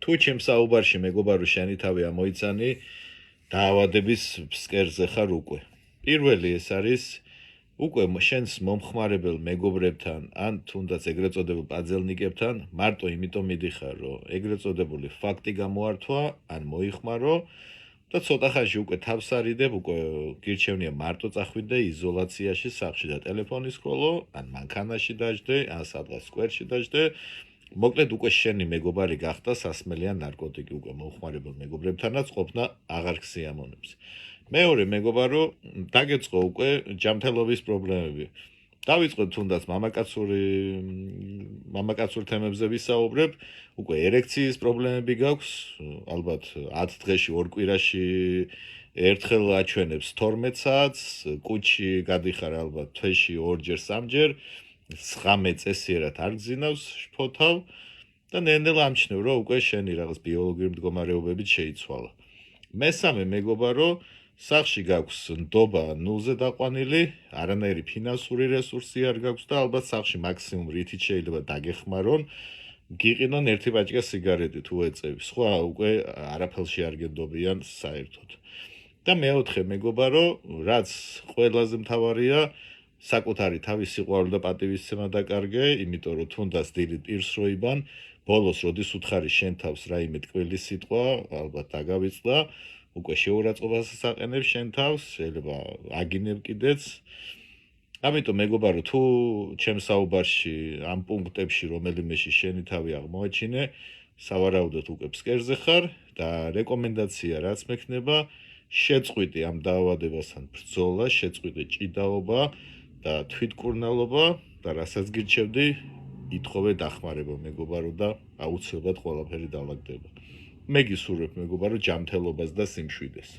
თუ ჩემს საუბარში მეგობარო შენი თავი ამოიცანი დაავადების ფსკერზე ხარ უკვე. პირველი ეს არის უკვე შენს მომხმარებელ მეგობრებთან ან თუნდაც ეგრეთ წოდებულ პაძელნიკებთან მარტო იმიტომ მიდიხარ რომ ეგრეთ წოდებული ფაქტი გამოართვა ან მოიხმარო და ცოტა ხანში უკვე თავს არიდებ უკვე გირჩევნია მარტო წახვიდე იზოლაციაში სახლში და ტელეფონის ხოლო ან მანქანაში დაждდე ან სადღაც სკვერში დაждდე მოკლედ უკვე შენი მეგობარი გახდა სასმელიან ნარკოტიკი უკვე მომხმარებელ მეგობრებთანაც ყოფნა აღარ ქსიამონებს. მეორე მეგობარო დაგეწყო უკვე ჯანმრთელობის პრობლემები. დავიწყოთ თუნდაც მამაკაცურ თემებზე ვისაუბრებ, უკვე ერექციის პრობლემები გაქვს, ალბათ 10 დღეში 2 კვირაში ერთხელ აჩვენებს 12 საათს, კუჩი გადიხარ ალბათ თვეში 2-ჯერ 3-ჯერ, 9 წესიერად არ გძინავს შფოთავ და ნელ-ნელა ამჩნევ რომ უკვე შენი რაღაც ბიოლოგიური მდგომარეობებით შეიცვალა. მესამე მეგობარო სახლში გაქვს ნდობა ნულზე დაყვანილი, არანაირი ფინანსური რესურსი არ გაქვს და ალბათ სახლში მაქსიმუმ რითიც შეიძლება დაგეხმარონ, გიყინონ ერთი პაჭკა სიგარეტი თუ ეწევი. სხვა უკვე არაფერში არ გენდობიან საერთოდ. და მეოთხე მეგობარო, რაც ყველაზე მთავარია, საკუთარი თავის სიყვარული და პატივისცემა დაკარგე, იმიტომ რომ თუნდაც დილით პირს როიბან, ბოლოს როდის უთხარი შენ თავს რაიმე ტკბილი სიტყვა, ალბათ დაგავიწყდა, უკვე შეურაცხყოფას საყენებ შენ თავს, შეიძლება აგინებ კიდეც. ამიტომ მეგობარო, თუ ჩემს საუბარში ამ პუნქტებში რომელიმეში შენი თავი აღმოაჩინე, სავარაუდოდ უკვე ფსკერზე ხარ და რეკომენდაცია რაც მექნება, შეწყვიტი ამ დაავადებასთან ბრძოლა, შეწყვიტი ჭიდაობა და თვითკურნალობა და რასაც გირჩევდი, ითხოვე დახმარება მეგობარო და აუცილებლად ყველაფერი დავაგდება. მე გისურვებ მეგობარო ჯანმრთელობას და სიმშვიდეს.